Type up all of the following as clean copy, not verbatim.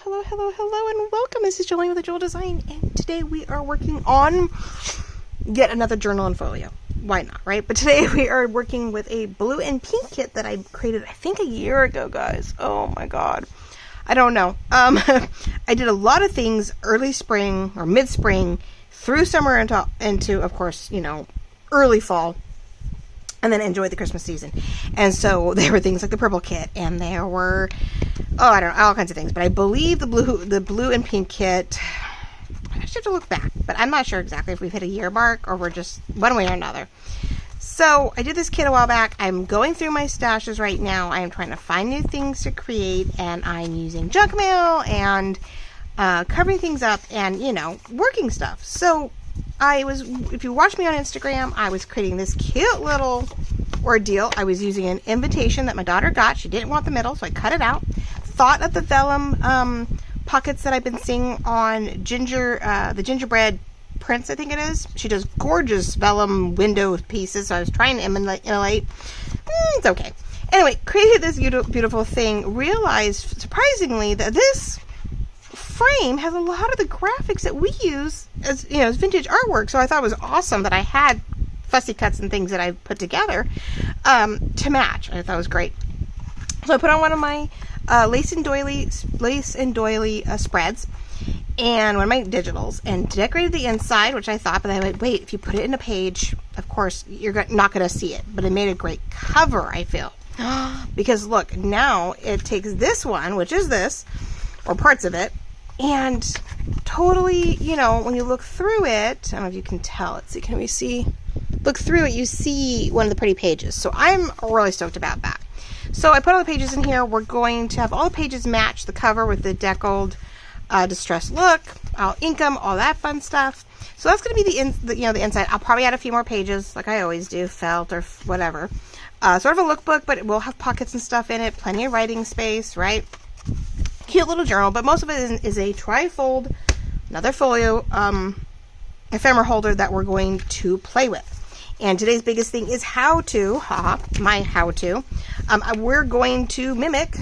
Hello, and welcome. This is Jolene with the Jewel Design, and today we are working on yet another journal and folio. Why not, right? But today we are working with a blue and pink kit that I created, I think, a year ago, guys. Oh my god. I don't know. I did a lot of things early spring or mid-spring through summer into, of course, early fall. And then enjoyed the Christmas season. And so there were things like the purple kit, and there were, I don't know, all kinds of things. But I believe the blue and pink kit, I just have to look back. But I'm not sure exactly if we've hit a year mark or we're just one way or another. So I did this kit a while back. I'm going through my stashes right now. I am trying to find new things to create, and I'm using junk mail and covering things up and, working stuff. So if you watch me on Instagram, I was creating this cute little ordeal. I was using an invitation that my daughter got. She didn't want the middle, so I cut it out. Thought of the vellum pockets that I've been seeing on the gingerbread prints, I think it is. She does gorgeous vellum window pieces, so I was trying to emulate. It's okay. Anyway, created this beautiful thing. Realized, surprisingly, that this frame has a lot of the graphics that we use as vintage artwork. So I thought it was awesome that I had fussy cuts and things that I put together to match. I thought it was great. So I put on one of my lace and doily spreads and one of my digitals and decorated the inside, which I thought, but I went, wait, if you put it in a page, of course you're not going to see it, but it made a great cover, I feel. Because look, now it takes this one, which is this, or parts of it, and totally, when you look through it, I don't know if you can tell. Let's see, can we see? Look through it, you see one of the pretty pages. So I'm really stoked about that. So I put all the pages in here. We're going to have all the pages match the cover with the deckled distressed look. I'll ink them, all that fun stuff. So that's going to be the inside. I'll probably add a few more pages, like I always do, felt or whatever. Sort of a lookbook, but it will have pockets and stuff in it. Plenty of writing space, right? Cute little journal, but most of it is a tri-fold, another folio ephemera holder that we're going to play with. And today's biggest thing is my how-to. We're going to mimic,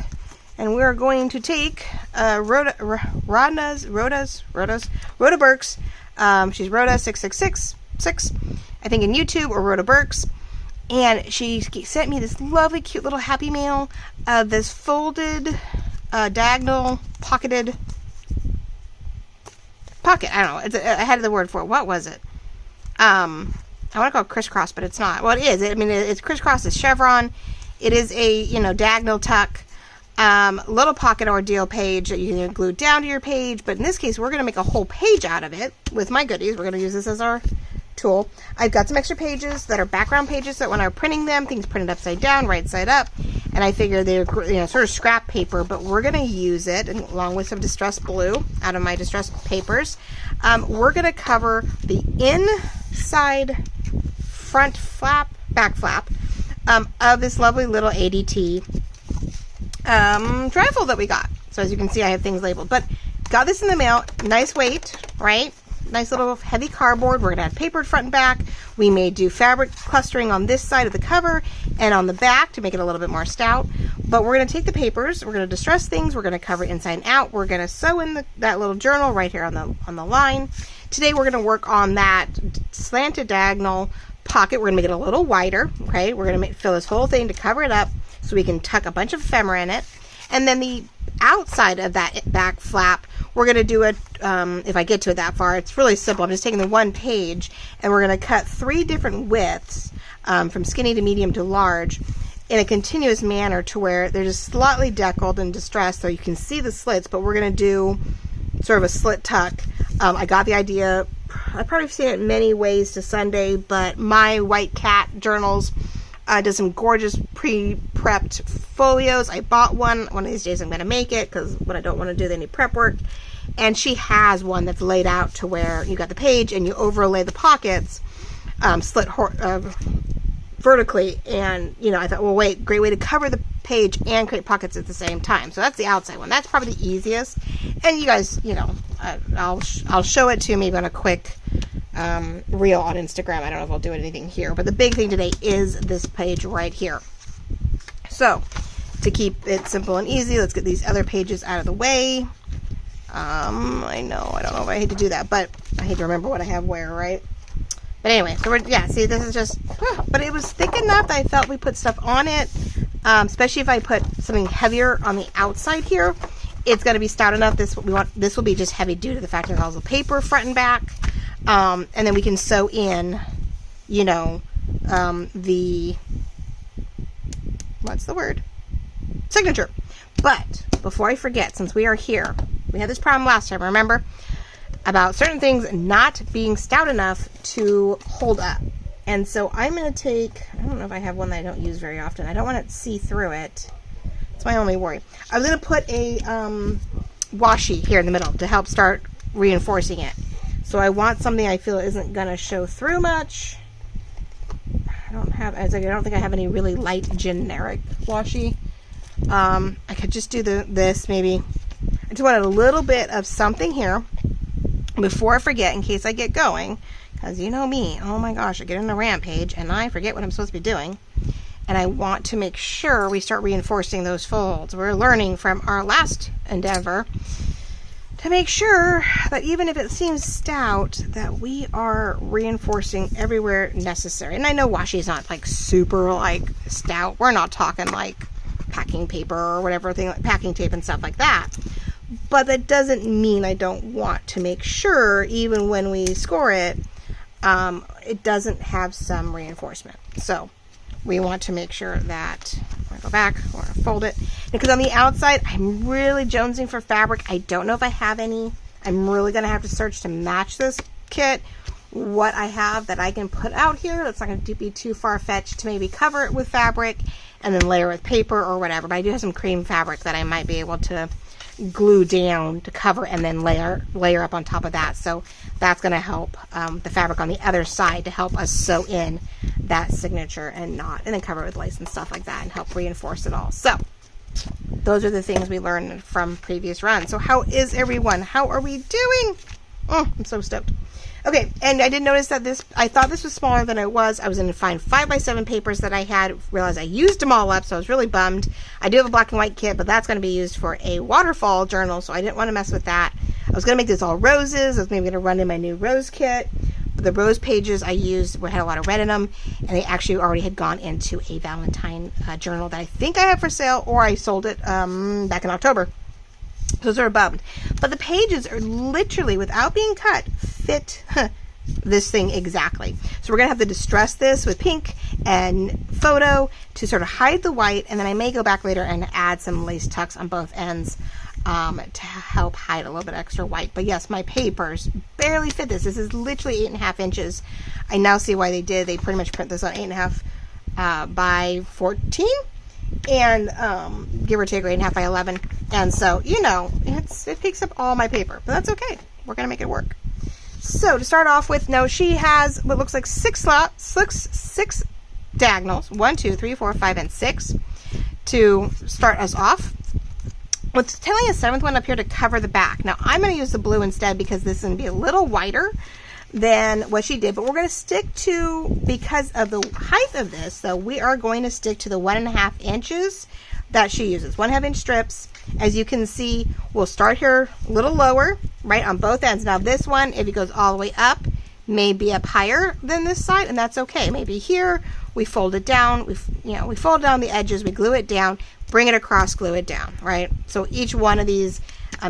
and we're going to take Rhoda Burks. She's Rhoda 6666, I think, in YouTube, or Rhoda Burks. And she sent me this lovely, cute little happy mail of this folded diagonal pocketed pocket. I don't know. I had the word for it. What was it? I want to call it crisscross, but it's not. Well, it is. It's crisscross. It's chevron. It is a diagonal tuck little pocket ordeal page that you can glue down to your page. But in this case, we're going to make a whole page out of it with my goodies. We're going to use this as our tool. I've got some extra pages that are background pages that when I'm printing them, things printed upside down, right side up, and I figure they're sort of scrap paper, but we're going to use it along with some distressed blue out of my distressed papers. We're going to cover the inside front flap, back flap of this lovely little ADT trifold that we got. So as you can see, I have things labeled, but got this in the mail. Nice weight, right? Nice little heavy cardboard. We're going to add paper front and back. We may do fabric clustering on this side of the cover and on the back to make it a little bit more stout. But we're going to take the papers, we're going to distress things, we're going to cover inside and out. We're going to sew in that little journal right here on the line. Today we're going to work on that slanted diagonal pocket. We're going to make it a little wider, okay? We're going to fill this whole thing to cover it up so we can tuck a bunch of ephemera in it. And then the outside of that back flap, we're going to do it, if I get to it that far, it's really simple. I'm just taking the one page, and we're going to cut 3 different widths, from skinny to medium to large, in a continuous manner to where they're just slightly deckled and distressed so you can see the slits, but we're going to do sort of a slit tuck. I got the idea, I've probably seen it many ways to Sunday, but my White Cat journals does some gorgeous pre-prepped folios. I bought one of these days. I'm going to make it because when I don't want to do any prep work. And she has one that's laid out to where you got the page and you overlay the pockets, slit vertically. And, I thought, well, wait, great way to cover the page and create pockets at the same time. So that's the outside one. That's probably the easiest. And you guys, I'll show it to you maybe on a quick reel on Instagram. I don't know if I'll do anything here, but the big thing today is this page right here. So to keep it simple and easy, let's get these other pages out of the way. I know, I don't know if I hate to do that, but I hate to remember what I have where, right? But anyway, so yeah, see, this is just, but it was thick enough that I felt we put stuff on it, especially if I put something heavier on the outside here. It's going to be stout enough. This will be just heavy due to the fact that it has the paper front and back, and then we can sew in, you know, the, what's the word? Signature. But before I forget, since we are here, we had this problem last time, remember? About certain things not being stout enough to hold up. And so I'm going to take, I don't know if I have one that I don't use very often. I don't want to see through it. It's my only worry. I was going to put a washi here in the middle to help start reinforcing it. So I want something I feel isn't going to show through much. I don't think I have any really light generic washi. I could just do this maybe. I just wanted a little bit of something here before I forget, in case I get going, because you know me, oh my gosh, I get in a rampage and I forget what I'm supposed to be doing, and I want to make sure we start reinforcing those folds. We're learning from our last endeavor to make sure that even if it seems stout, that we are reinforcing everywhere necessary. And I know washi is not like super like stout. We're not talking like packing paper or whatever thing, like packing tape and stuff like that. But that doesn't mean I don't want to make sure, even when we score it, it doesn't have some reinforcement. So we want to make sure that, I'm going to go back, I want to fold it. Because on the outside, I'm really jonesing for fabric. I don't know if I have any. I'm really going to have to search to match this kit. What I have that I can put out here, that's not going to be too far-fetched to maybe cover it with fabric and then layer with paper or whatever. But I do have some cream fabric that I might be able to glue down to cover and then layer up on top of that. So that's going to help the fabric on the other side to help us sew in that signature and then cover it with lace and stuff like that and help reinforce it all. So those are the things we learned from previous runs. So how is everyone? How are we doing? Oh, I'm so stoked. Okay, and I did notice that I thought this was smaller than it was. I was going to find 5x7 papers that I had, realized I used them all up, so I was really bummed. I do have a black and white kit, but that's going to be used for a waterfall journal, so I didn't want to mess with that. I was going to make this all roses. I was maybe going to run in my new rose kit. But the rose pages I used had a lot of red in them, and they actually already had gone into a Valentine journal that I think I have for sale, or I sold it back in October. Those are bummed. But the pages are literally, without being cut, fit this thing exactly. So we're going to have to distress this with pink and photo to sort of hide the white, and then I may go back later and add some lace tucks on both ends to help hide a little bit extra white. But yes, my papers barely fit this. This is literally 8.5 inches. I now see why they did. They pretty much print this on 8.5 by 14. And give or take 8.5 by 11, and so you know it takes up all my paper, but that's okay. We're gonna make it work. So to start off with, no, she has what looks like six diagonals, 1, 2, 3, 4, 5, and 6 to start us off. With telling a 7th one up here to cover the back. Now I'm going to use the blue instead because this is going to be a little wider than what she did, but we're going to stick to, because of the height of this, so we are going to stick to the 1.5 inches that she uses, 1.5 inch strips. As you can see, we'll start here a little lower, right on both ends. Now this one, if it goes all the way up, may be up higher than this side, and that's okay. Maybe here we fold it down, we fold down the edges, we glue it down, bring it across, glue it down, right? So each one of these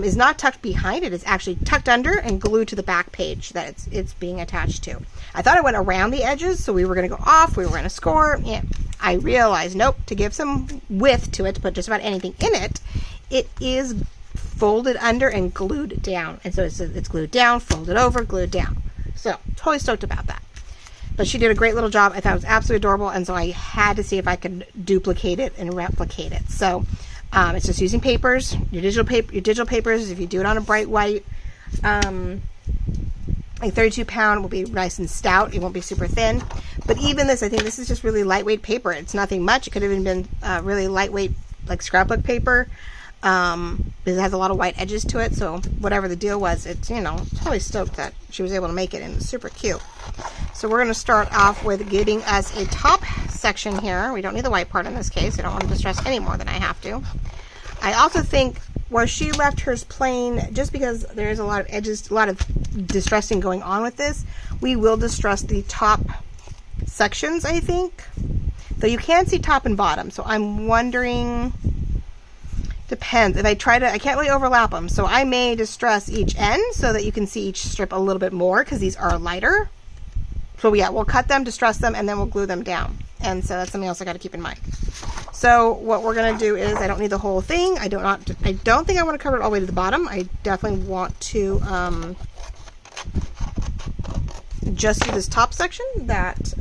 is not tucked behind, it is actually tucked under and glued to the back page that it's being attached to. I thought I went around the edges, so we were going to go off, we were going to score. Yeah, I realized, nope, to give some width to it, to put just about anything in it, it is folded under and glued down. And so it's glued down, folded over, glued down. So totally stoked about that. But she did a great little job. I thought it was absolutely adorable, and so I had to see if I could duplicate it and replicate it. So it's just using papers, your digital papers. If you do it on a bright white, like 32 pound will be nice and stout. It won't be super thin. But even this, I think this is just really lightweight paper. It's nothing much. It could have even been really lightweight, like scrapbook paper. Because it has a lot of white edges to it, so whatever the deal was, it's, totally stoked that she was able to make it, and it's super cute. So we're going to start off with getting us a top section here. We don't need the white part in this case. I don't want to distress any more than I have to. I also think where she left hers plain, just because there's a lot of edges, a lot of distressing going on with this, we will distress the top sections, I think. Though you can see top and bottom, so I'm wondering, depends. If I try to, I can't really overlap them, so I may distress each end so that you can see each strip a little bit more, because these are lighter. So yeah, we'll cut them, distress them, and then we'll glue them down. And so that's something else I got to keep in mind. So what we're going to do is, I don't need the whole thing. I don't think I want to cover it all the way to the bottom. I definitely want to just do this top section that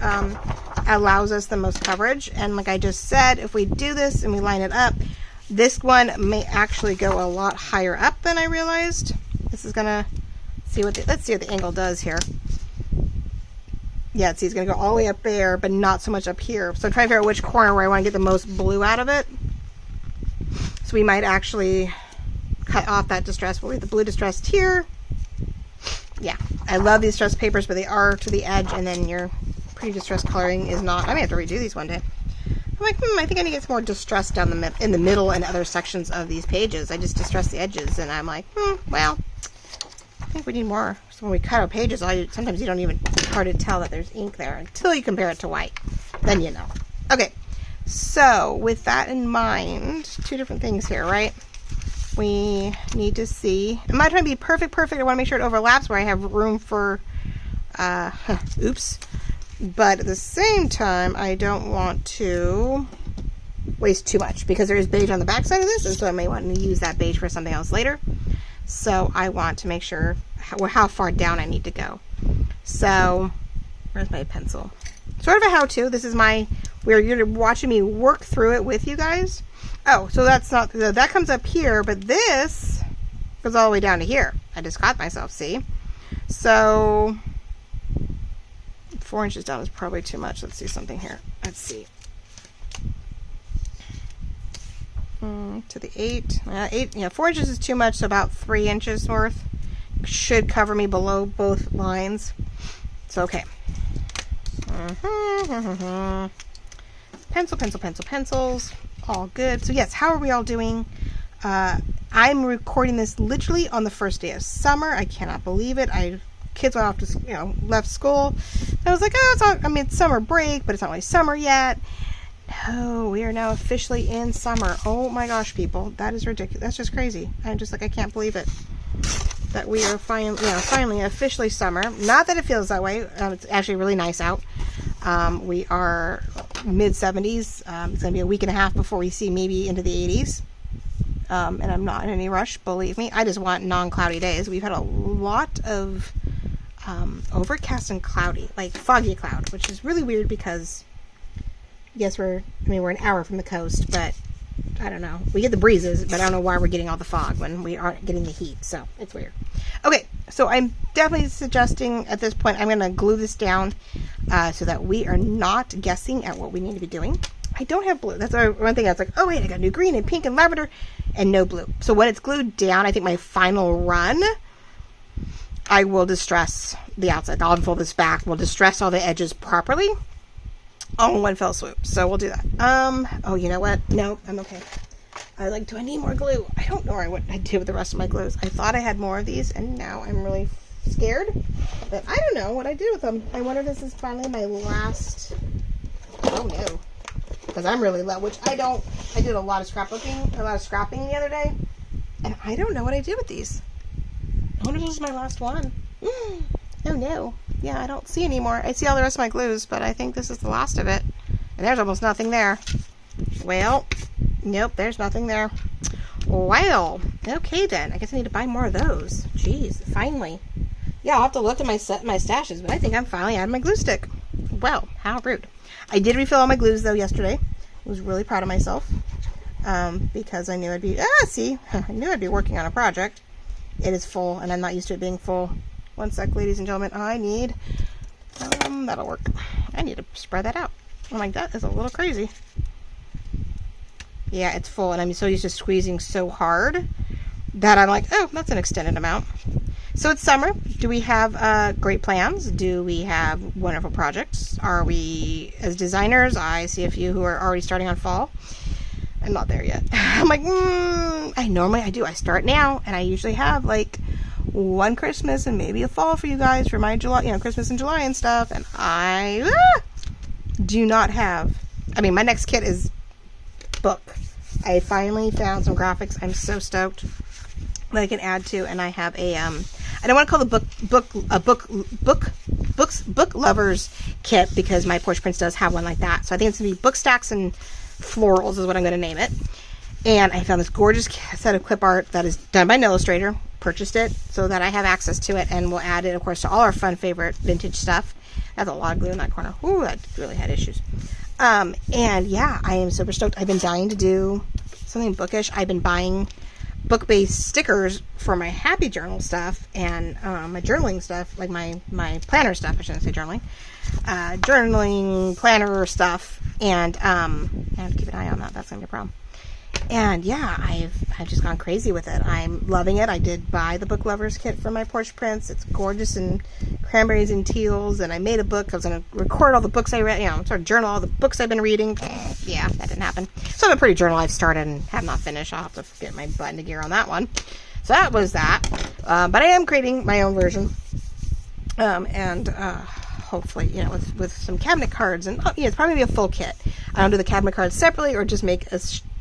allows us the most coverage. And like I just said, if we do this and we line it up, this one may actually go a lot higher up than I realized. This is going to see what let's see what the angle does here. Yeah, see, it's going to go all the way up there, but not so much up here. So I'm trying to figure out which corner where I want to get the most blue out of it. So we might actually cut off that distress. We'll leave the blue distressed here. Yeah, I love these distressed papers, but they are to the edge, and then your pretty distressed coloring is not. I may have to redo these one day. I'm like, I think I need to get some more distress down in the middle and other sections of these pages. I just distress the edges, and I'm like, well, I think we need more. So when we cut our pages, sometimes you don't even, it's hard to tell that there's ink there until you compare it to white. Then you know. Okay, so with that in mind, two different things here, right? We need to see, I'm not trying to be perfect. I want to make sure it overlaps where I have room for, oops. But at the same time, I don't want to waste too much, because there is beige on the back side of this, and so I may want to use that beige for something else later. So I want to make sure how far down I need to go. So where's my pencil? Sort of a how-to. This is where you're watching me work through it with you guys. Oh, so that's not, that comes up here, but this goes all the way down to here. I just caught myself, see? So 4 inches down is probably too much. Let's see something here. Let's see. To the 8, 4 inches is too much, so about 3 inches worth should cover me below both lines. So okay. Pencils, all good. So yes, how are we all doing? I'm recording this literally on the first day of summer. I cannot believe it. Kids went off to, left school. I was like, oh, it's summer break, but it's not really summer yet. No, we are now officially in summer. Oh my gosh, people, that is ridiculous. That's just crazy. I'm just like, I can't believe it that we are finally officially summer. Not that it feels that way. It's actually really nice out. We are mid 70s. It's going to be a week and a half before we see maybe into the 80s. And I'm not in any rush, believe me. I just want non-cloudy days. We've had a lot of overcast and cloudy, like foggy cloud, which is really weird because yes, we're an hour from the coast, but I don't know. We get the breezes, but I don't know why we're getting all the fog when we aren't getting the heat. So it's weird. Okay, so I'm definitely suggesting at this point I'm going to glue this down so that we are not guessing at what we need to be doing. I don't have blue. That's one thing. I was like, oh wait, I got new green and pink and lavender and no blue. So when it's glued down, I think my final run, I will distress the outside. I'll unfold this back. We'll distress all the edges properly. All in one fell swoop. So we'll do that. Oh, you know what? No, I'm okay. Do I need more glue? I don't know what I did with the rest of my glues. I thought I had more of these, and now I'm really scared. But I don't know what I did with them. I wonder if this is finally my last. Oh no. Because I'm really low, which I don't. I did a lot of scrapping the other day, and I don't know what I did with these. I wonder if this is my last one. Oh no. Yeah, I don't see any more. I see all the rest of my glues, but I think this is the last of it. And there's almost nothing there. Well, nope, there's nothing there. Well, okay then. I guess I need to buy more of those. Jeez, finally. Yeah, I'll have to look at my stashes, but I think I'm finally out of my glue stick. Well, how rude. I did refill all my glues, though, yesterday. I was really proud of myself because I knew I'd be... I knew I'd be working on a project. It is full, and I'm not used to it being full. One sec, ladies and gentlemen. I need, that'll work. I need to spread that out. I'm like, that is a little crazy. Yeah, it's full, and I'm so used to squeezing so hard that I'm like, oh, that's an extended amount. So it's summer. Do we have great plans? Do we have wonderful projects? Are we, as designers, I see a few who are already starting on fall. I'm not there yet. I'm like, I do. I start now, and I usually have like one Christmas and maybe a fall for you guys for my July, Christmas in July and stuff. And I do not have. I mean, my next kit is book. I finally found some graphics. I'm so stoked that I can add to, and I have a I don't want to call the book lovers kit because my Porch Prince does have one like that. So I think it's gonna be book stacks and florals is what I'm going to name it. And I found this gorgeous set of clip art that is done by an illustrator. Purchased it so that I have access to it, and we'll add it, of course, to all our fun favorite vintage stuff. That's a lot of glue in that corner. Ooh, that really had issues. And yeah, I am super stoked. I've been dying to do something bookish. I've been buying book-based stickers for my happy journal stuff and my journaling stuff, like my planner stuff. I shouldn't say journaling. Journaling, planner stuff, and I have to keep an eye on that. That's gonna be a problem. And yeah, I've just gone crazy with it. I'm loving it. I did buy the book lovers kit for my Porch Prince. It's gorgeous in cranberries and teals, and I made a book. I was gonna record all the books I read, sort of journal all the books I've been reading. Yeah, that didn't happen. So I have a pretty journal I've started and have not finished. I'll have to get my butt into gear on that one. So that was that. But I am creating my own version. Hopefully, with some cabinet cards, and it's probably be a full kit. I don't do the cabinet cards separately, or just make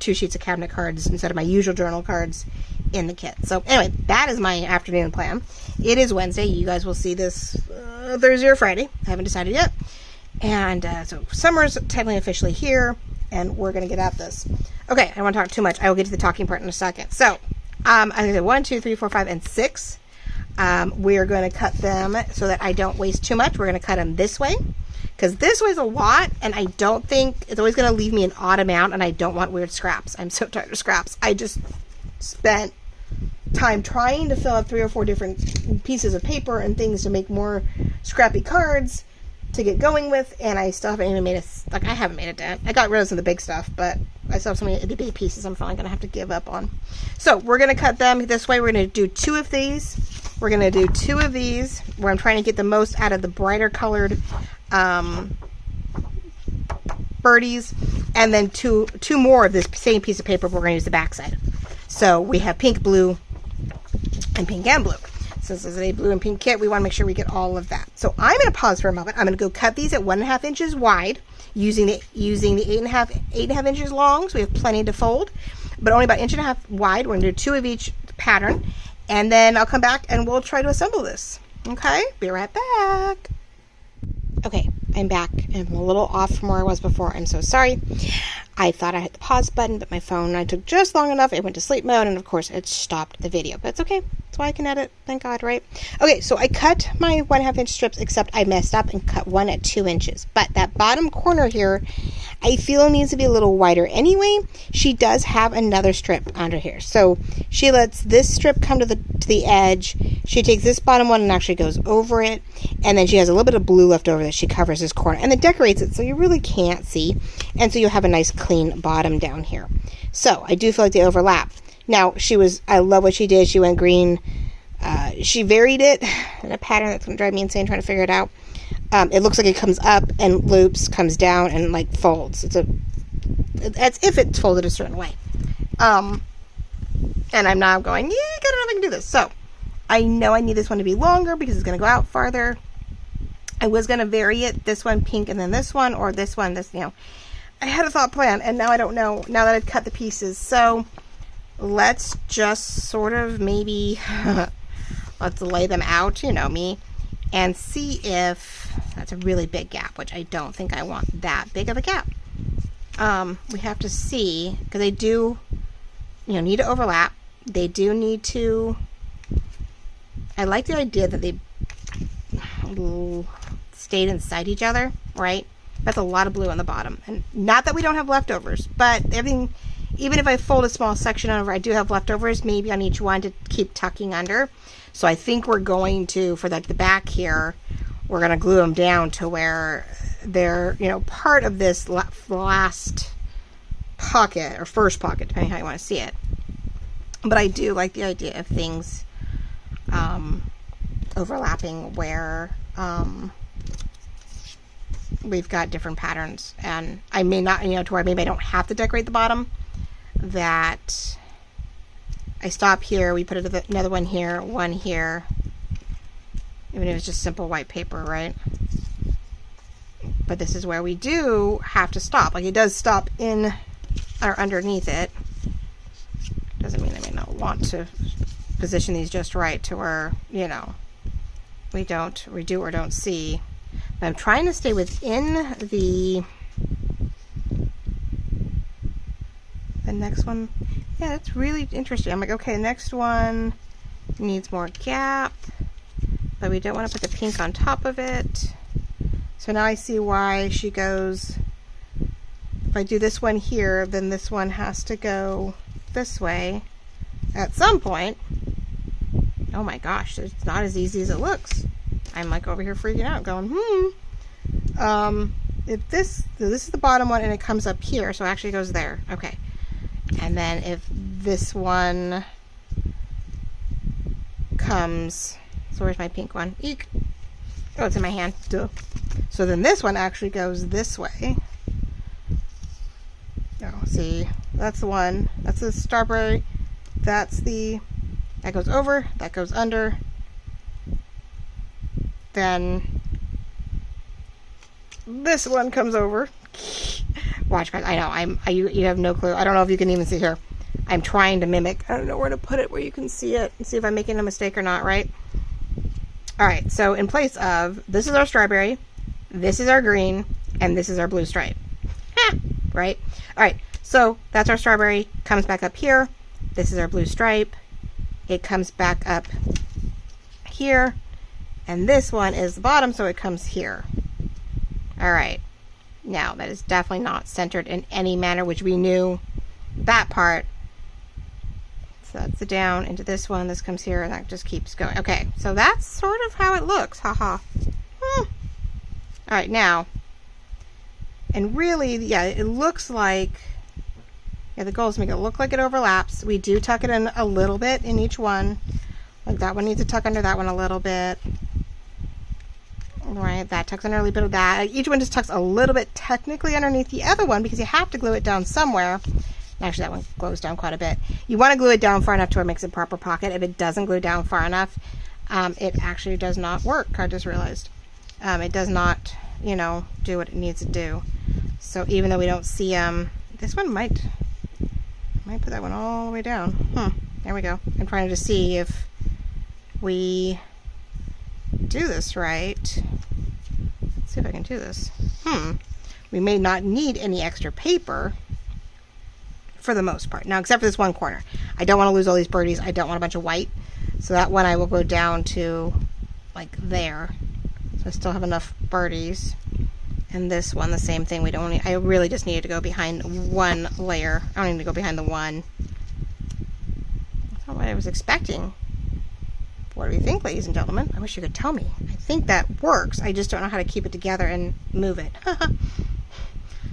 2 sheets of cabinet cards instead of my usual journal cards in the kit. So anyway, that is my afternoon plan. It is Wednesday. You guys will see this Thursday or Friday. I haven't decided yet. And so summer's technically officially here, and we're going to get at this. Okay, I don't want to talk too much. I will get to the talking part in a second. So I'm going to do 1, 2, 3, 4, 5, and 6. We're going to cut them so that I don't waste too much. We're going to cut them this way, because this weighs a lot, and I don't think it's always going to leave me an odd amount, and I don't want weird scraps. I'm so tired of scraps. I just spent time trying to fill up 3 or 4 different pieces of paper and things to make more scrappy cards to get going with, and I still haven't even made I haven't made a dent. I got rid of some of the big stuff, but I still have so many itty bitty pieces I'm probably going to have to give up on. So we're going to cut them this way. We're going to do 2 of these. We're going to do 2 of these where I'm trying to get the most out of the brighter colored birdies, and then two more of this same piece of paper. We're going to use the back side. So we have pink, blue, and pink and blue. Since this is a blue and pink kit, we want to make sure we get all of that. So I'm going to pause for a moment. I'm going to go cut these at 1.5 inches wide using the 8.5 inches long. So we have plenty to fold, but only about 1.5 inches wide. We're going to do 2 of each pattern, and then I'll come back and we'll try to assemble this. Okay, be right back. Okay, I'm back, and I'm a little off from where I was before. I'm so sorry. I thought I hit the pause button, but my phone, I took just long enough. It went to sleep mode, and of course, it stopped the video. But it's okay. That's why I can edit. Thank God, right? Okay, so I cut my 1.5 inch strips, except I messed up and cut one at 2 inches. But that bottom corner here, I feel needs to be a little wider. Anyway, she does have another strip under here. So she lets this strip come to the edge. She takes this bottom one and actually goes over it. And then she has a little bit of blue left over that she covers this corner. And then decorates it so you really can't see. And so you'll have a nice clean bottom down here. So I do feel like they overlap. Now, I love what she did. She went green. She varied it in a pattern that's going to drive me insane trying to figure it out. It looks like it comes up and loops, comes down and like folds. It's if it's folded a certain way. And I'm now going, yeah, I don't know if I can do this. So I know I need this one to be longer because it's going to go out farther. I was going to vary it, this one pink and then this one, or this one, I had a thought plan, and now I don't know, now that I've cut the pieces. So let's just sort of maybe, let's lay them out, you know me, and see if that's a really big gap, which I don't think I want that big of a gap. We have to see, because they do, need to overlap. They do need to, I like the idea that they stayed inside each other, right? That's a lot of blue on the bottom. And not that we don't have leftovers, but everything, even if I fold a small section over, I do have leftovers maybe on each one to keep tucking under. So I think we're going to, for the back here, we're going to glue them down to where they're, part of this last pocket or first pocket, depending how you want to see it. But I do like the idea of things overlapping where we've got different patterns, and I may not, to where maybe I don't have to decorate the bottom, that I stop here, we put another one here, even if it's just simple white paper, right? But this is where we do have to stop. Like, it does stop in or underneath it. Doesn't mean I may not want to position these just right to where, you know, we do or don't see. But I'm trying to stay within the next one. Yeah, that's really interesting. I'm like, okay, next one needs more gap, but we don't want to put the pink on top of it. So now I see why she goes, if I do this one here, then this one has to go this way at some point. Oh my gosh, it's not as easy as it looks. I'm like over here freaking out going, if this is the bottom one and it comes up here, so it actually goes there. Okay. And then if this one comes, so where's my pink one? Eek. Oh, it's in my hand. Duh. So then this one actually goes this way. Oh, see, that's the one. That's the strawberry. That goes over, that goes under. Then this one comes over. Watch, guys. I know. You have no clue. I don't know if you can even see here. I'm trying to mimic. I don't know where to put it where you can see it and see if I'm making a mistake or not, right? All right. So in place of, this is our strawberry, this is our green, and this is our blue stripe. Right? All right. So that's our strawberry. Comes back up here. This is our blue stripe. It comes back up here. And this one is the bottom, so it comes here. All right. Now, that is definitely not centered in any manner, which we knew that part. So that's the down into this one. This comes here, and that just keeps going. Okay, so that's sort of how it looks. Haha. All right, now, and really, yeah, it looks like, yeah, the goal is to make it look like it overlaps. We do tuck it in a little bit in each one. Like that one needs to tuck under that one a little bit. Right, that tucks under a little bit of that. Each one just tucks a little bit technically underneath the other one because you have to glue it down somewhere. Actually, that one glues down quite a bit. You want to glue it down far enough to where it makes a proper pocket. If it doesn't glue down far enough, it actually does not work. I just realized. It does not, you know, do what it needs to do. So even though we don't see this one might put that one all the way down. There we go. I'm trying to see if we do this right. Let's see if I can do this. We may not need any extra paper for the most part. Now, except for this one corner. I don't want to lose all these birdies. I don't want a bunch of white. So that one I will go down to like there. So I still have enough birdies. And this one, the same thing. We don't need, I really just needed to go behind one layer. I don't need to go behind the one. That's not what I was expecting. What do you think, ladies and gentlemen? I wish you could tell me. I think that works. I just don't know how to keep it together and move it.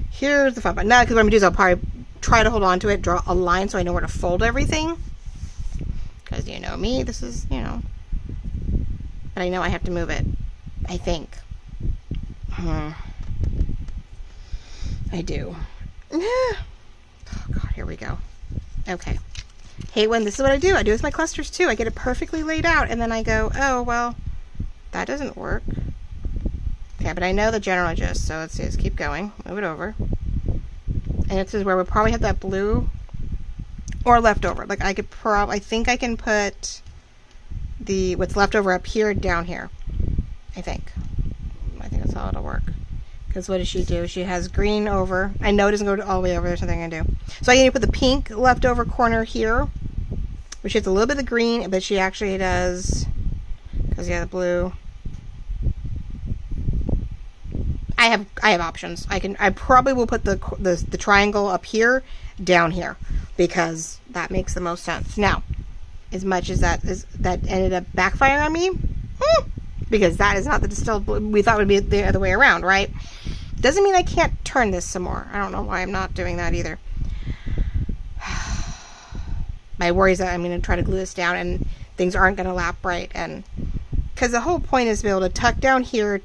Here's the fun part. Now, because what I'm going to do is I'll probably try to hold on to it, draw a line so I know where to fold everything. Because you know me, this is, you know. But I know I have to move it. I think. I do. Oh, God, here we go. Okay. Hey, when this is what I do. I do this with my clusters too. I get it perfectly laid out and then I go, oh, well, that doesn't work. Okay, but I know the general gist, so let's see, let's keep going. Move it over. And this is where we'll probably have that blue or leftover. Like I could I think I can put what's left over up here down here. I think that's how it'll work. Because what does she do? She has green over. I know it doesn't go all the way over. There's something I can do. So I can put the pink leftover corner here, which has a little bit of the green, but she actually does, because yeah, the blue. I have options. I probably will put the triangle up here, down here, because that makes the most sense. Now, as much as that ended up backfiring on me, because that is not the distilled blue we thought would be the other way around, right? Doesn't mean I can't turn this some more. I don't know why I'm not doing that either. My worry is that I'm going to try to glue this down and things aren't going to lap right, and because the whole point is to be able to tuck down here,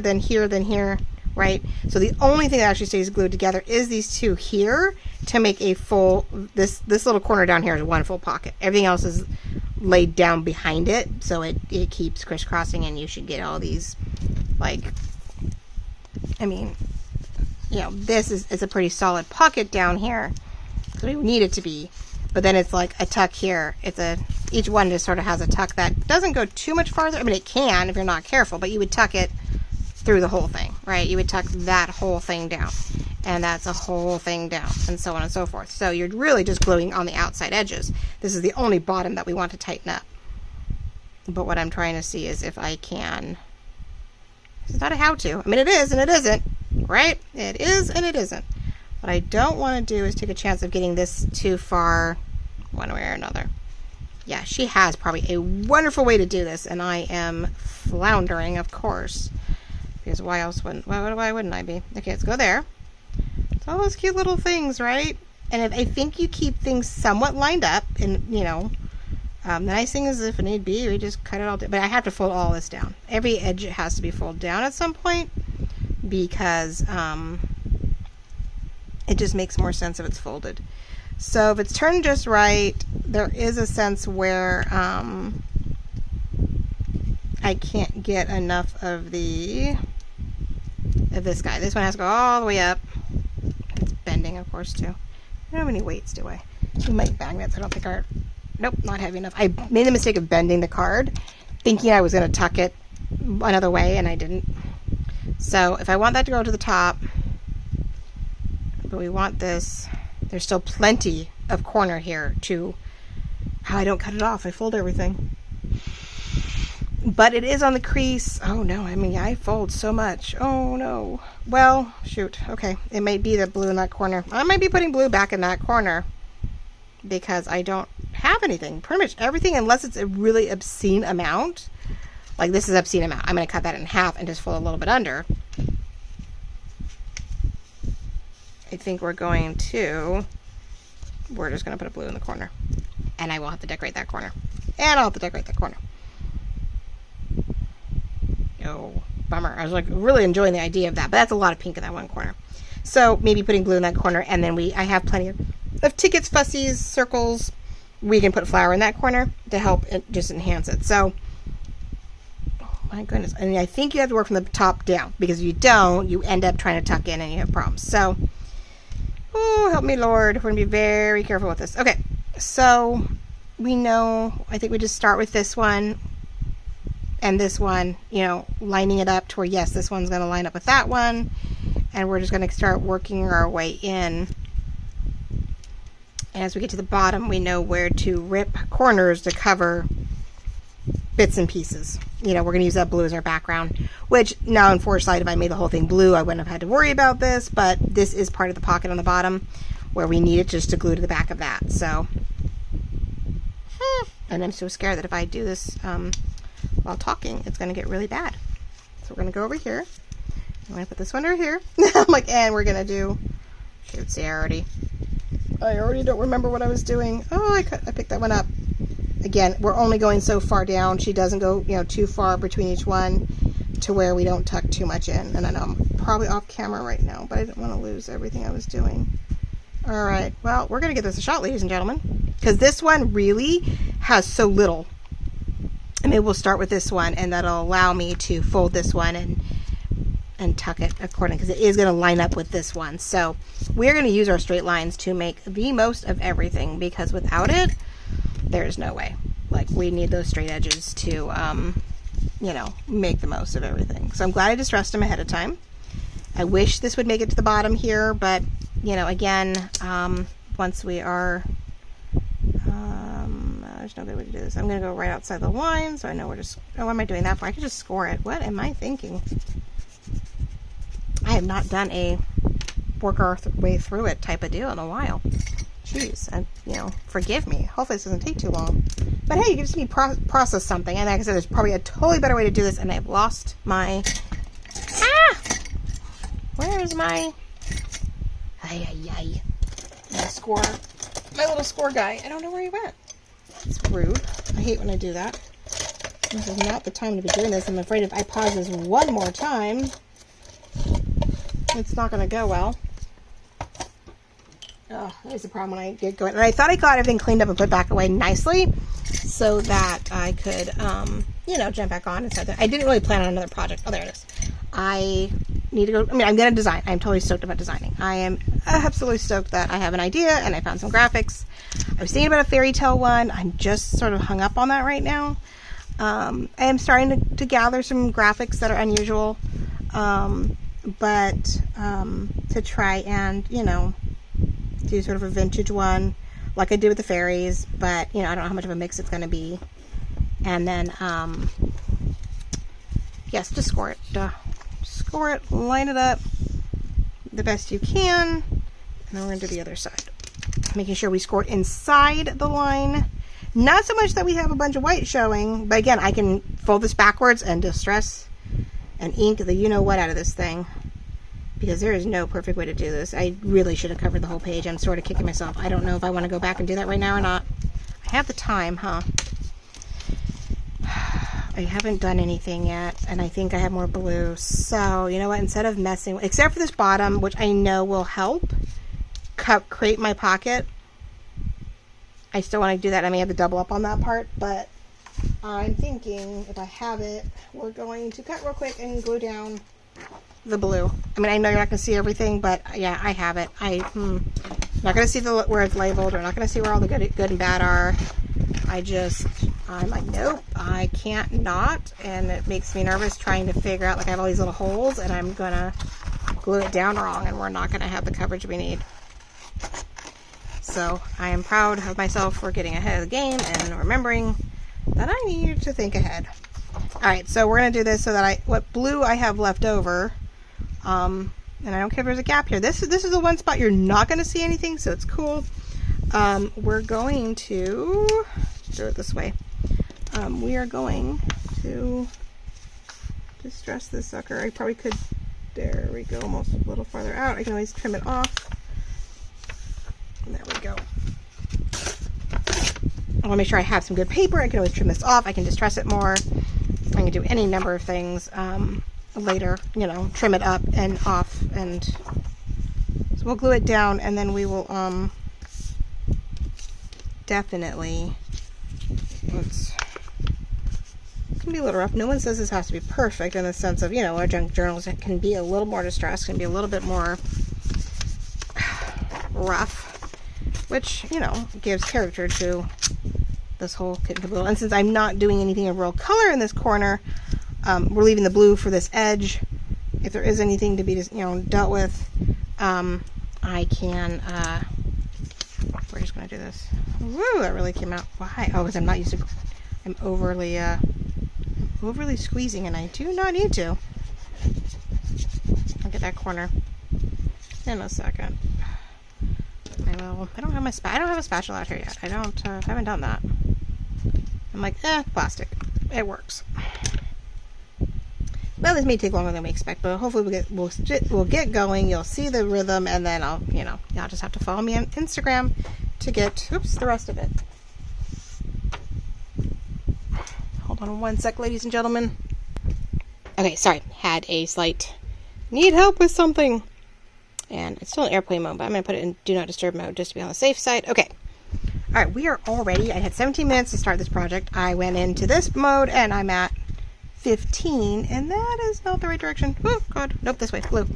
then here, right? So the only thing that actually stays glued together is these two here to make a full, this little corner down here is one full pocket. Everything else is laid down behind it, so it keeps crisscrossing, and you should get all these, like, I mean, you know, this is a pretty solid pocket down here, so we need it to be. But then it's like a tuck here. Each one just sort of has a tuck that doesn't go too much farther. I mean, it can if you're not careful, but you would tuck it through the whole thing, right? You would tuck that whole thing down, and that's a whole thing down, and so on and so forth. So you're really just gluing on the outside edges. This is the only bottom that we want to tighten up. But what I'm trying to see is if I can, it's not a how-to. I mean, it is and it isn't, right? It is and it isn't. What I don't want to do is take a chance of getting this too far one way or another. Yeah, she has probably a wonderful way to do this, and I am floundering, of course. Because why else wouldn't, why wouldn't I be? Okay, let's go there. It's all those cute little things, right? And if I think you keep things somewhat lined up, and, you know, the nice thing is if it need be, we just cut it all down. But I have to fold all this down. Every edge has to be folded down at some point, because it just makes more sense if it's folded. So if it's turned just right, there is a sense where I can't get enough of this guy. This one has to go all the way up. It's bending, of course, too. I don't have any weights, do I? We might magnets. I don't think are. Nope, not heavy enough. I made the mistake of bending the card, thinking I was going to tuck it another way, and I didn't. So if I want that to go to the top, but we want this, there's still plenty of corner here to, how I don't cut it off. I fold everything. But it is on the crease. Oh no, I mean, I fold so much. Oh no. Well, shoot. Okay, it might be the blue in that corner. I might be putting blue back in that corner because I don't have anything. Pretty much everything, unless it's a really obscene amount. Like this is obscene amount. I'm going to cut that in half and just fold a little bit under. I think we're just going to put a blue in the corner. And I will have to decorate that corner. And I'll have to decorate that corner. Oh, bummer. I was like really enjoying the idea of that, but that's a lot of pink in that one corner. So maybe putting blue in that corner, and then I have plenty of tickets, fussies, circles. We can put flower in that corner to help just enhance it. So, oh my goodness. I mean, I think you have to work from the top down, because if you don't, you end up trying to tuck in and you have problems. So, oh, help me, Lord. We're going to be very careful with this. Okay, so we know, I think we just start with this one and this one, you know, lining it up to where, yes, this one's going to line up with that one. And we're just going to start working our way in. And as we get to the bottom, we know where to rip corners to cover bits and pieces. You know, we're going to use that blue as our background, which now in foresight, if I made the whole thing blue, I wouldn't have had to worry about this, but this is part of the pocket on the bottom where we need it just to glue to the back of that. So, and I'm so scared that if I do this while talking, it's going to get really bad. So we're going to go over here. I'm going to put this one over here. I'm like, and we're going to do, shoot, see, I already don't remember what I was doing. Oh, I picked that one up. Again, we're only going so far down. She doesn't go, you know, too far between each one to where we don't tuck too much in. And I know I'm probably off camera right now, but I didn't want to lose everything I was doing. All right, well, we're going to get this a shot, ladies and gentlemen, because this one really has so little. I mean, we'll start with this one, and that'll allow me to fold this one and tuck it accordingly, because it is going to line up with this one. So we're going to use our straight lines to make the most of everything, because without it, there's no way. Like, we need those straight edges to, you know, make the most of everything. So I'm glad I distressed them ahead of time. I wish this would make it to the bottom here, but, you know, again, once we are, there's no good way to do this. I'm going to go right outside the line, so I know we're just, oh, what am I doing that for? I could just score it. What am I thinking? I have not done a work our way through it type of deal in a while. Jeez, you know, forgive me. Hopefully this doesn't take too long. But hey, you just need to process something. And like I said, there's probably a totally better way to do this, and I've lost my, where's my, my score, my little score guy. I don't know where he went. It's rude. I hate when I do that. This is not the time to be doing this. I'm afraid if I pause this one more time, it's not going to go well. Oh, that was the problem when I get going. And I thought I got everything cleaned up and put back away nicely so that I could, you know, jump back on and start. I didn't really plan on another project. Oh, there it is. I need to go. I mean, I'm going to design. I'm totally stoked about designing. I am absolutely stoked that I have an idea and I found some graphics. I was thinking about a fairy tale one. I'm just sort of hung up on that right now. I am starting to gather some graphics that are unusual, but to try and, you know, do sort of a vintage one like I did with the fairies, but you know, I don't know how much of a mix it's going to be. And then yes, just score it, line it up the best you can, and then we're going to do the other side, making sure we score it inside the line, not so much that we have a bunch of white showing, but again, I can fold this backwards and distress and ink the you know what out of this thing, because there is no perfect way to do this. I really should have covered the whole page. I'm sort of kicking myself. I don't know if I want to go back and do that right now or not. I have the time, huh? I haven't done anything yet, and I think I have more blue. So, you know what? Instead of messing, except for this bottom, which I know will help create my pocket, I still want to do that. I may have to double up on that part, but I'm thinking if I have it, we're going to cut real quick and glue down the blue. I mean, I know you're not going to see everything, but yeah, I have it. I'm not going to see where it's labeled. We're not going to see where all the good and bad are. I'm like, nope, I can't not, and it makes me nervous trying to figure out, like, I have all these little holes, and I'm going to glue it down wrong, and we're not going to have the coverage we need. So I am proud of myself for getting ahead of the game and remembering that I need to think ahead. All right, so we're going to do this so that what blue I have left over, and I don't care if there's a gap here. This is the one spot you're not going to see anything, so it's cool. We're going to do it this way. We are going to distress this sucker. I probably could, there we go, almost a little farther out. I can always trim it off. And there we go. I want to make sure I have some good paper. I can always trim this off. I can distress it more. I can do any number of things later, you know, trim it up and off. And so we'll glue it down, and then we will definitely, it can be a little rough. No one says this has to be perfect in the sense of, you know, our junk journals can be a little more distressed, can be a little bit more rough, which, you know, gives character to this whole kit and caboodle. And since I'm not doing anything of real color in this corner, we're leaving the blue for this edge. If there is anything to be just, you know, dealt with, I can, we're just going to do this. Woo, that really came out. Why? Oh, because I'm not used to, I'm overly squeezing, and I do not need to. I'll get that corner in a second. I don't have a spatula out here yet. I haven't done that. I'm like, plastic. It works. Well, this may take longer than we expect, but hopefully we'll get going. You'll see the rhythm, and then y'all just have to follow me on Instagram to get, the rest of it. Hold on one sec, ladies and gentlemen. Okay, sorry. Had a slight need help with something. And it's still in airplane mode, but I'm going to put it in do not disturb mode just to be on the safe side. Okay. All right, we are all ready. I had 17 minutes to start this project. I went into this mode, and I'm at 15, and that is not the right direction. Oh, God. Nope, this way. Blue.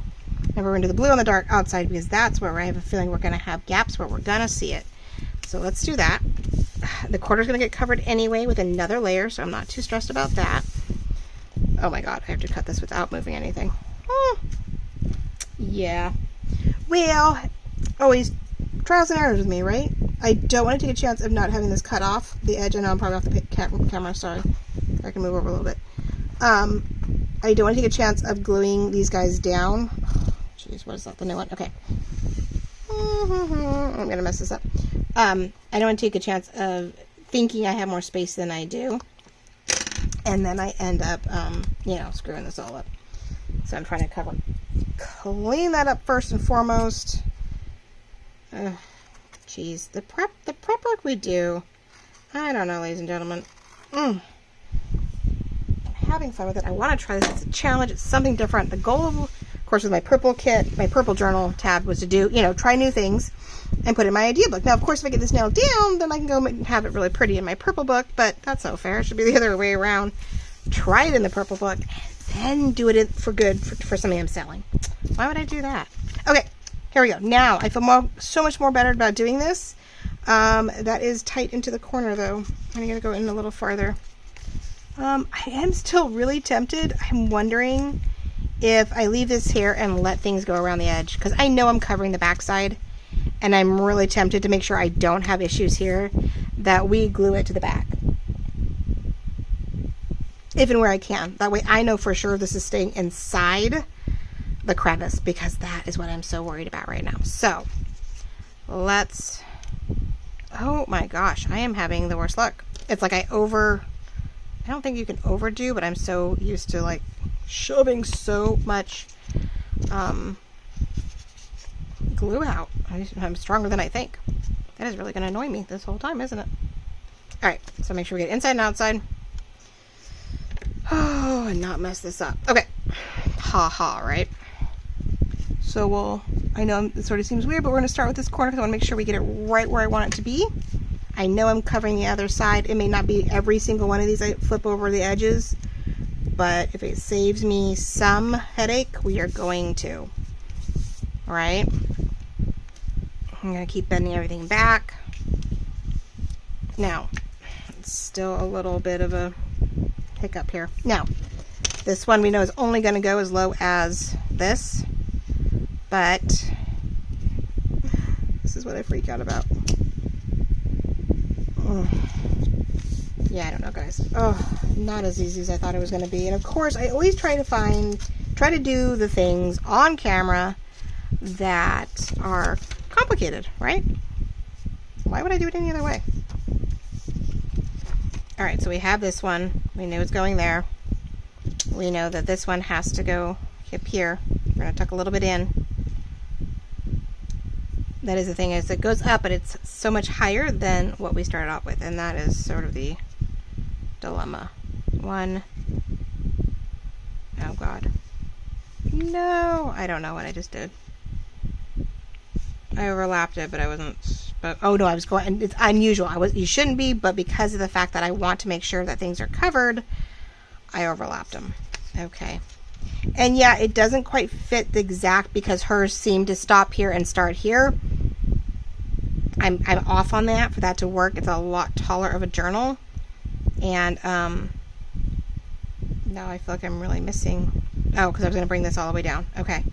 And we're going to do the blue on the dark outside, because that's where I have a feeling we're going to have gaps where we're going to see it. So let's do that. The quarter's going to get covered anyway with another layer, so I'm not too stressed about that. Oh, my God. I have to cut this without moving anything. Oh. Yeah. Well, always trials and errors with me, right? I don't want to take a chance of not having this cut off the edge. I know I'm probably off the camera, sorry. I can move over a little bit. I don't want to take a chance of gluing these guys down. Jeez, what is that? The new one? Okay. I'm going to mess this up. I don't want to take a chance of thinking I have more space than I do. And then I end up, screwing this all up. So I'm trying to clean that up first and foremost. Geez, the prep work we do, I don't know, ladies and gentlemen. I'm having fun with it. I want to try this. It's a challenge. It's something different. The goal Of course, with my purple kit, my purple journal tab was to do, you know, try new things and put in my idea book. Now, of course, if I get this nailed down, then I can go and have it really pretty in my purple book, but that's no fair. It should be the other way around. Try it in the purple book, and then do it for good for something I'm selling. Why would I do that? Okay, here we go. Now, I feel so much more better about doing this. That is tight into the corner, though. I'm going to go in a little farther. I am still really tempted. I'm wondering if I leave this here and let things go around the edge, because I know I'm covering the backside, and I'm really tempted to make sure I don't have issues here, that we glue it to the back. If and where I can. That way I know for sure this is staying inside the crevice, because that is what I'm so worried about right now. So let's, oh my gosh, I am having the worst luck. It's like I don't think you can overdo, but I'm so used to like shoving so much glue out. I'm stronger than I think. That is really going to annoy me this whole time, isn't it? All right, so make sure we get inside and outside. Oh, and not mess this up. Okay. Ha ha, right? So I know it sort of seems weird, but we're going to start with this corner because I want to make sure we get it right where I want it to be. I know I'm covering the other side. It may not be every single one of these I flip over the edges, but if it saves me some headache, we are going to. All right? I'm going to keep bending everything back. Now, it's still a little bit of a hiccup here. Now, this one we know is only going to go as low as this, but this is what I freak out about. Yeah, I don't know, guys. Oh, not as easy as I thought it was going to be. And of course, I always try to do the things on camera that are complicated, right? Why would I do it any other way? All right, so we have this one. We know it's going there. We know that this one has to go up here. We're going to tuck a little bit in. That is the thing, is it goes up, but it's so much higher than what we started off with, and that is sort of the dilemma. One. Oh God. No, I don't know what I just did. I overlapped it, but I wasn't. But oh no, I was going. It's unusual. You shouldn't be, but because of the fact that I want to make sure that things are covered, I overlapped them. Okay. And yeah, it doesn't quite fit the exact, because hers seemed to stop here and start here. I'm off on that for that to work. It's a lot taller of a journal. And now I feel like I'm really missing. Oh, because I was going to bring this all the way down. Okay.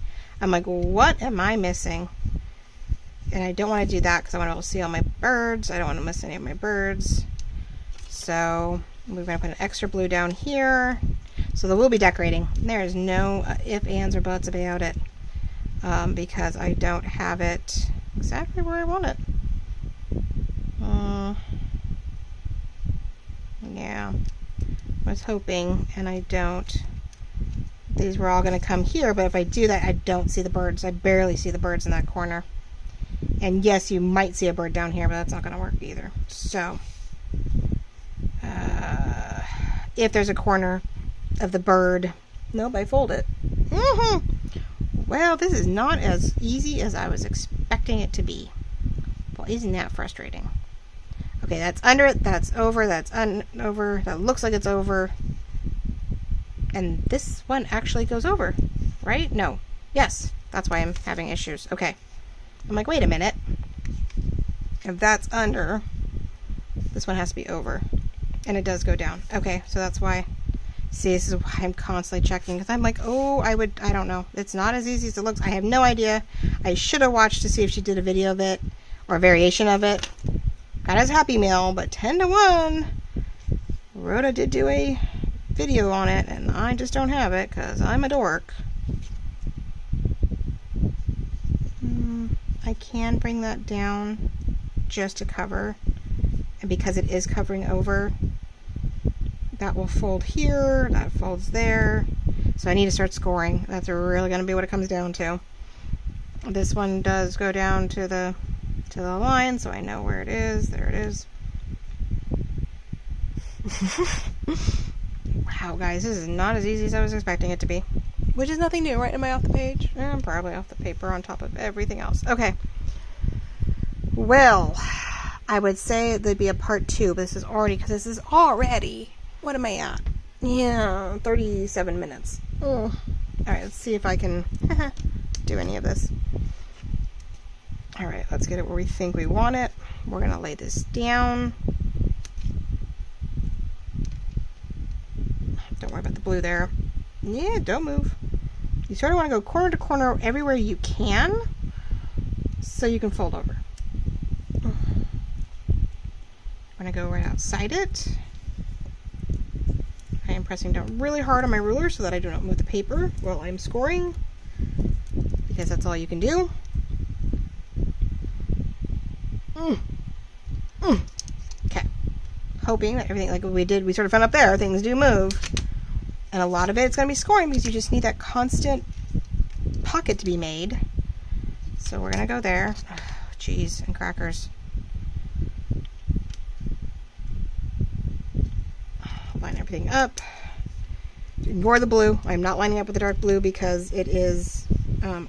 I'm like, what am I missing? And I don't want to do that because I want to be able to see all my birds. I don't want to miss any of my birds. So we're going to put an extra blue down here. So there will be decorating. There is no ifs, ands, or buts about it, because I don't have it exactly where I want it. Yeah, I was hoping, and I don't. These were all going to come here, but if I do that, I don't see the birds. I barely see the birds in that corner. And yes, you might see a bird down here, but that's not going to work either. So, if there's a corner of the bird, nope, I fold it. Well, this is not as easy as I was expecting it to be. Well, isn't that frustrating? Okay, that's under it, that's over, that's over, that looks like it's over. And this one actually goes over, right? No. Yes, that's why I'm having issues. Okay. I'm like, wait a minute. If that's under, this one has to be over. And it does go down. Okay, so that's why. See, this is why I'm constantly checking, because I'm like, oh, I don't know. It's not as easy as it looks. I have no idea. I should have watched to see if she did a video of it, or a variation of it. Got his happy mail, but 10 to 1. Rhoda did do a video on it, and I just don't have it, because I'm a dork. I can bring that down just to cover, and because it is covering over, that will fold here, that folds there, so I need to start scoring. That's really going to be what it comes down to. This one does go down to the line, so I know where it is. There it is. Wow, guys, this is not as easy as I was expecting it to be. which is nothing new, right? Am I off the page? I'm probably off the paper on top of everything else. Okay. Well, I would say there'd be a part 2, but this is already, what am I at? Yeah, 37 minutes. Oh. Alright, let's see if I can do any of this. Alright, let's get it where we think we want it. We're going to lay this down. Don't worry about the blue there. Yeah, don't move. You sort of want to go corner to corner everywhere you can so you can fold over. I'm going to go right outside it. I am pressing down really hard on my ruler so that I do not move the paper while I'm scoring, because that's all you can do. Okay. Hoping that everything, like we sort of found up there, things do move. And a lot of it's going to be scoring because you just need that constant pocket to be made. So we're going to go there. Oh, cheese and crackers. Line everything up. Ignore the blue. I'm not lining up with the dark blue because it is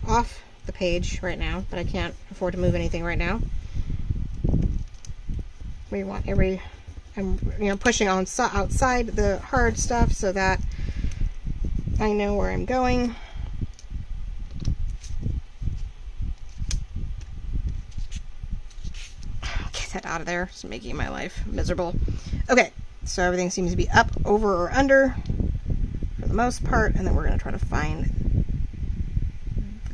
off the page right now, but I can't afford to move anything right now. We want I'm pushing on outside the hard stuff so that I know where I'm going. Get that out of there. It's making my life miserable. Okay. So everything seems to be up, over, or under for the most part, and then we're going to try to find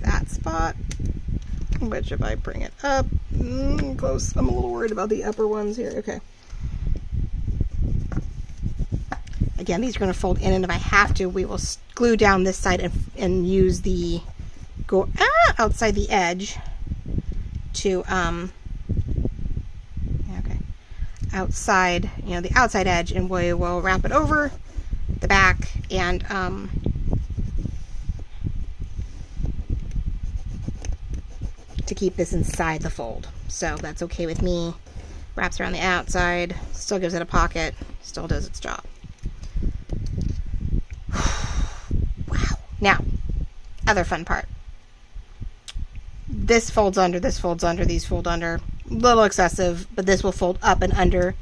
that spot, which if I bring it up, close, I'm a little worried about the upper ones here. Okay. Again, these are going to fold in, and if I have to, we will glue down this side and use the, outside the edge to, outside, the outside edge, and we will wrap it over the back and to keep this inside the fold. So that's okay with me. Wraps around the outside, still gives it a pocket, still does its job. Wow. Now, other fun part. This folds under, this folds under, these fold under. Little excessive, but this will fold up and under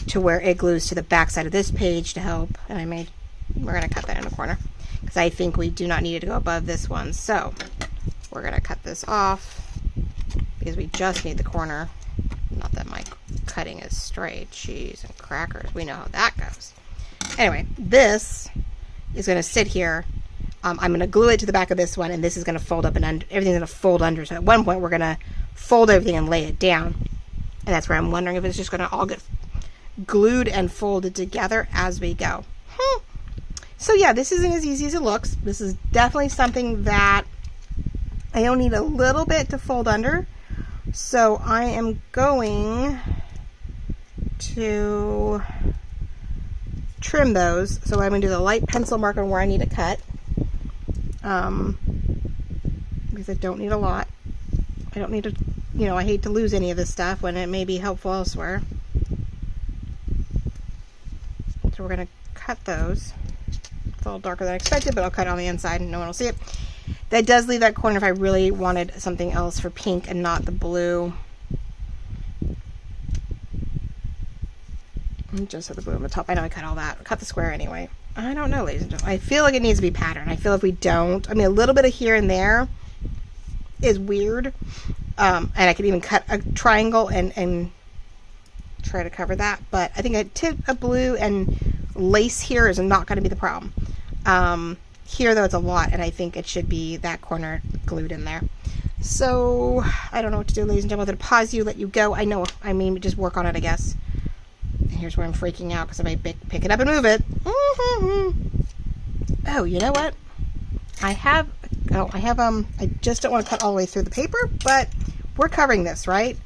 to where it glues to the back side of this page to help. And we're going to cut that in a corner because I think we do not need it to go above this one. So we're going to cut this off because we just need the corner. Not that my cutting is straight. Cheese and crackers. We know how that goes. Anyway, this is going to sit here. I'm going to glue it to the back of this one, and this is going to fold up and under. Everything's going to fold under. So at one point, we're going to fold everything and lay it down. And that's where I'm wondering if it's just going to all get glued and folded together as we go. So yeah, this isn't as easy as it looks. This is definitely something that I only need a little bit to fold under. So I am going to trim those. So I'm going to do the light pencil mark on where I need to cut. Because I don't need a lot. I don't need to, I hate to lose any of this stuff when it may be helpful elsewhere. So we're going to cut those. It's a little darker than I expected, but I'll cut it on the inside and no one will see it. That does leave that corner if I really wanted something else for pink and not the blue. Just have the blue on the top. I know I cut all that. Cut the square anyway. I don't know, ladies and gentlemen. I feel like it needs to be patterned. I feel if we don't, a little bit of here and there is weird. And I could even cut a triangle and try to cover that. But I think a tip of blue and lace here is not going to be the problem. Here, though, it's a lot, and I think it should be that corner glued in there. So, I don't know what to do, ladies and gentlemen. I'm going to pause you, let you go. I know, just work on it, I guess. And here's where I'm freaking out, because if I pick it up and move it. Oh, you know what? I just don't want to cut all the way through the paper, but we're covering this, right?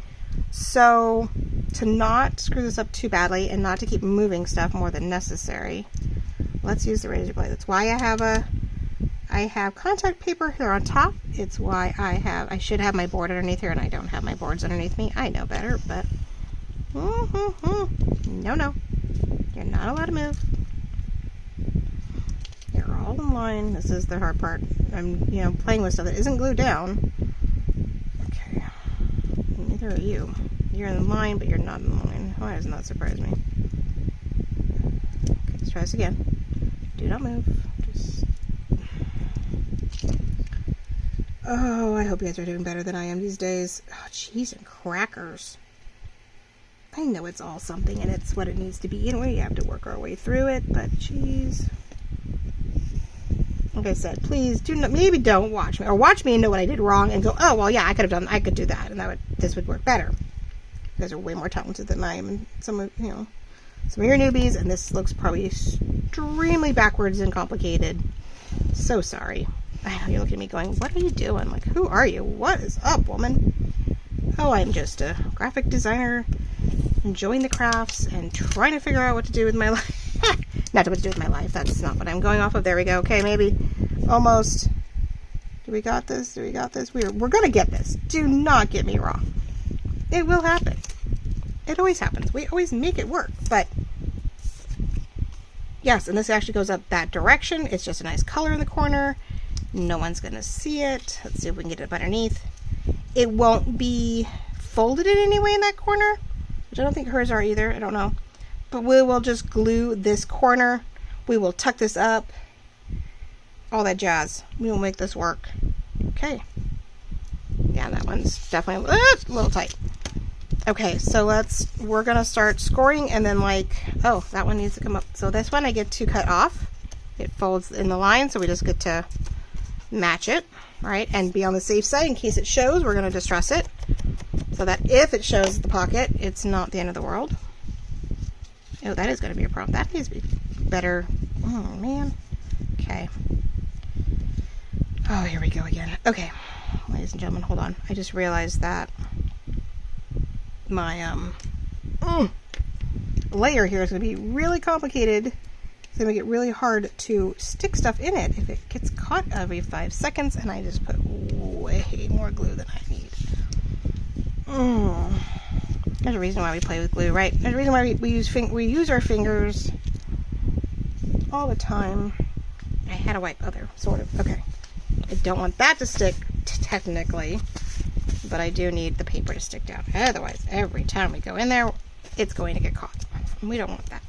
So, to not screw this up too badly, and not to keep moving stuff more than necessary, let's use the razor blade. That's why I have contact paper here on top. It's why I should have my board underneath here, and I don't have my boards underneath me. I know better, but no, you're not allowed to move. You're all line. This is the hard part. I'm, you know, playing with stuff that isn't glued down. Okay. Neither are you. You're in the line, but you're not in the line. Why doesn't that surprise me? Okay, let's try this again. Do not move. Just... Oh, I hope you guys are doing better than I am these days. Oh, cheese and crackers. I know it's all something and it's what it needs to be, and we have to work our way through it, but jeez. Like I said, please do not, maybe don't watch me, or watch me and know what I did wrong and go, oh, well, yeah, I could do that, and this would work better. You guys are way more talented than I am, and some of your newbies, and this looks probably extremely backwards and complicated. So sorry. I know you're looking at me going, what are you doing? Like, who are you? What is up, woman? Oh, I'm just a graphic designer, enjoying the crafts and trying to figure out what to do with my life. Not what to do with my life. That's not what I'm going off of. There we go. Okay, maybe almost. Do we got this? Do we got this? We're going to get this. Do not get me wrong. It will happen. It always happens. We always make it work. But yes, and this actually goes up that direction. It's just a nice color in the corner. No one's going to see it. Let's see if we can get it up underneath. It won't be folded in any way in that corner, which I don't think hers are either. I don't know. But we will just glue this corner. We will tuck this up. All that jazz. We will make this work. Okay. Yeah, that one's definitely a little tight. Okay, so we're going to start scoring, and then oh, that one needs to come up. So this one I get to cut off. It folds in the line, so we just get to match it, right? And be on the safe side in case it shows. We're going to distress it so that if it shows the pocket, it's not the end of the world. Oh, that is going to be a problem. That needs to be better. Oh, man. Okay. Oh, here we go again. Okay, ladies and gentlemen, hold on. I just realized that my layer here is going to be really complicated. It's going to make it really hard to stick stuff in it if it gets caught every 5 seconds, and I just put way more glue than I need. There's a reason why we play with glue, right? There's a reason why we use our fingers all the time. I had to wipe other, sort of. Okay. I don't want that to stick technically, but I do need the paper to stick down. Otherwise, every time we go in there, it's going to get caught. And we don't want that.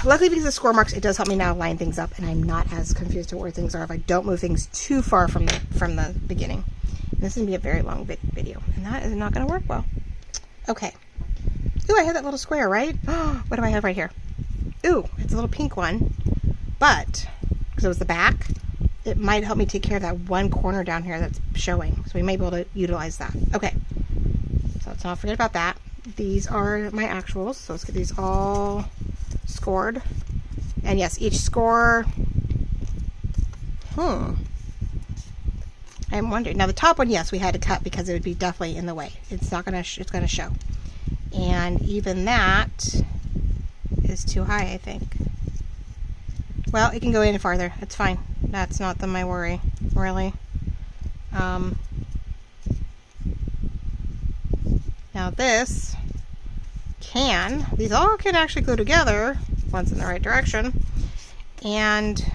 Luckily, because of score marks, it does help me now line things up, and I'm not as confused to where things are if I don't move things too far from the beginning. And this is going to be a very long video, and that is not going to work well. Okay. Ooh, I had that little square, right? What do I have right here? Ooh, it's a little pink one, but because it was the back, it might help me take care of that one corner down here that's showing. So we may be able to utilize that. Okay. So let's not forget about that. These are my actuals, so let's get these all scored. And yes, each score. I'm wondering. Now the top one, yes, we had to cut because it would be definitely in the way. It's not gonna. It's gonna show. And even that is too high, I think. Well, it can go in farther. It's fine. That's not my worry, really. Now this these all can actually go together once in the right direction and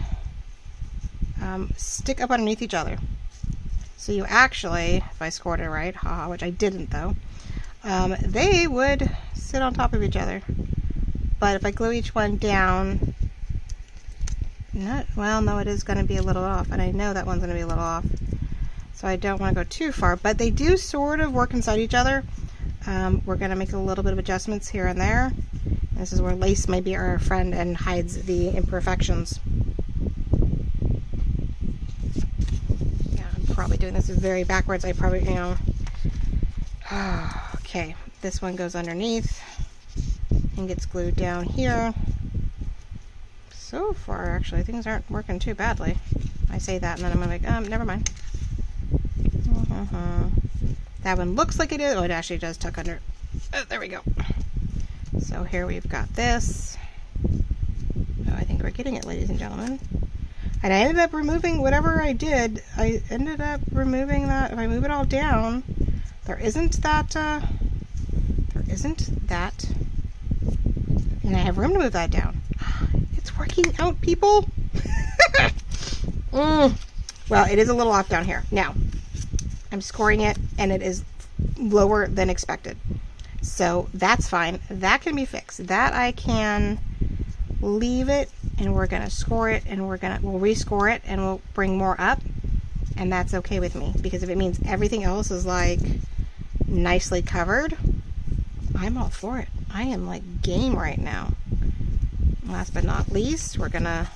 stick up underneath each other. So you actually, if I scored it right, haha, which I didn't though, they would sit on top of each other. But if I glue each one down, no, it is going to be a little off, and I know that one's going to be a little off. So I don't want to go too far, but they do sort of work inside each other. We're going to make a little bit of adjustments here and there. This is where lace may be our friend and hides the imperfections. Yeah, I'm probably doing this very backwards. I probably, okay, this one goes underneath and gets glued down here. So far, actually, things aren't working too badly. I say that, and then I'm like, never mind. That one looks like it is. Oh, it actually does tuck under. Oh, there we go. So here we've got this. Oh, I think we're getting it, ladies and gentlemen. And I ended up removing whatever I did. I ended up removing that. If I move it all down, there isn't that, and I have room to move that down. It's It's working out, people. Well, it is a little off down here. Now, I'm scoring it, and it is lower than expected. So that's fine. That can be fixed. That I can leave it, and we're going to score it, and we'll rescore it, and we'll bring more up. And that's okay with me, because if it means everything else is like nicely covered, I'm all for it. I am like game right now. Last but not least, we're gonna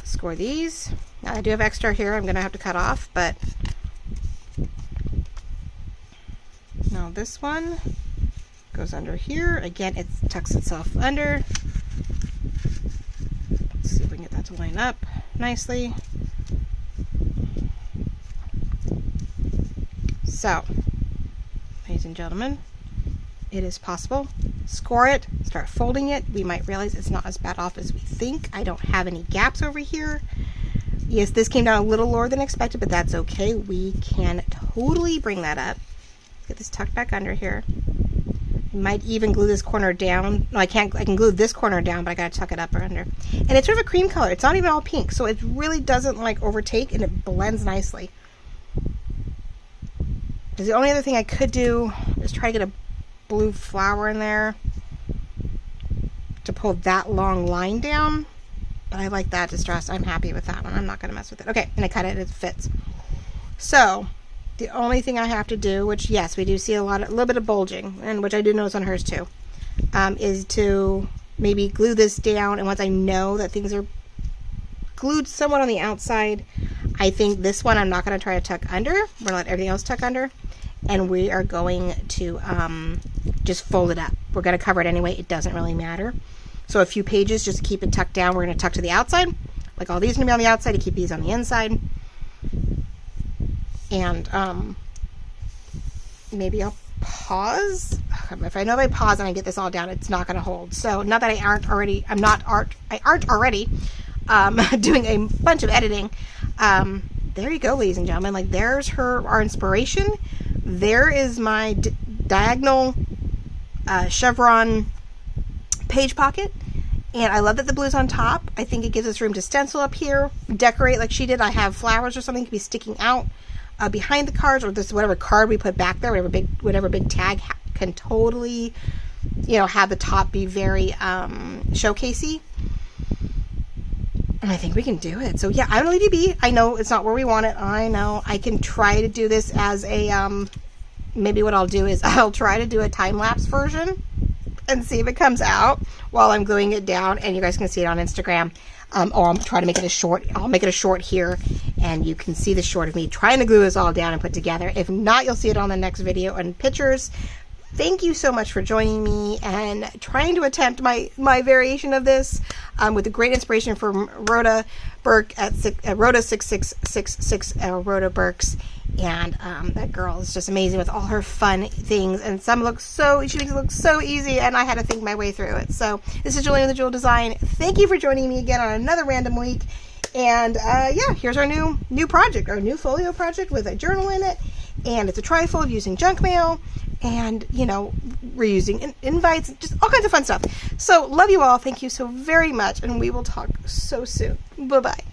score these. Now I do have extra here I'm gonna have to cut off, but now this one goes under here. Again, it tucks itself under. Let's see if we can get that to line up nicely. So, ladies and gentlemen, it is possible. Score it, start folding it. We might realize it's not as bad off as we think. I don't have any gaps over here. Yes, this came down a little lower than expected, but that's okay. We can totally bring that up. Get this tucked back under here. Might even glue this corner down. No, I can't. I can glue this corner down, but I gotta tuck it up or under. And it's sort of a cream color. It's not even all pink, so it really doesn't like overtake, and it blends nicely. The only other thing I could do is try to get a blue flower in there to pull that long line down, but I like that distress. I'm happy with that one. I'm not going to mess with it. Okay, and I cut it. It fits. So the only thing I have to do, which yes, we do see a little bit of bulging, and which I do notice on hers too, is to maybe glue this down. And once I know that things are glued somewhat on the outside, I think this one I'm not going to try to tuck under. We're going to let everything else tuck under. And we are going to just fold it up. We're going to cover it anyway. It doesn't really matter. So a few pages just to keep it tucked down. We're going to tuck to the outside. Like all these are going to be on the outside to keep these on the inside. And maybe I'll pause. If I know if I pause and I get this all down, it's not going to hold. So not that I aren't already doing a bunch of editing. There you go, ladies and gentlemen. Like there's our inspiration. There is my diagonal chevron page pocket, and I love that the blue's on top. I think it gives us room to stencil up here, decorate like she did. I have flowers or something could be sticking out behind the cards, or this whatever card we put back there, whatever big tag can totally, have the top be very showcasey. And I think we can do it. So yeah, I'm gonna leave you be. I know it's not where we want it. I know. I can try to do this as a, maybe what I'll do is I'll try to do a time-lapse version and see if it comes out while I'm gluing it down, and you guys can see it on Instagram. Or I'll try to make it a short. I'll make it a short here, and you can see the short of me trying to glue this all down and put together. If not, you'll see it on the next video and pictures. Thank you so much for joining me and trying to attempt my variation of this with a great inspiration from Rhoda Burke at Rhoda 6666 Rhoda Burks, and that girl is just amazing with all her fun things, and she makes it look so easy, and I had to think my way through it. So this is Julie with the Jewel Design. Thank you for joining me again on another random week, and yeah, here's our new project, our new folio project with a journal in it, and it's a trifold using junk mail, and reusing invites, just all kinds of fun stuff. So love you all. Thank you so very much, and we will talk so soon. Bye bye.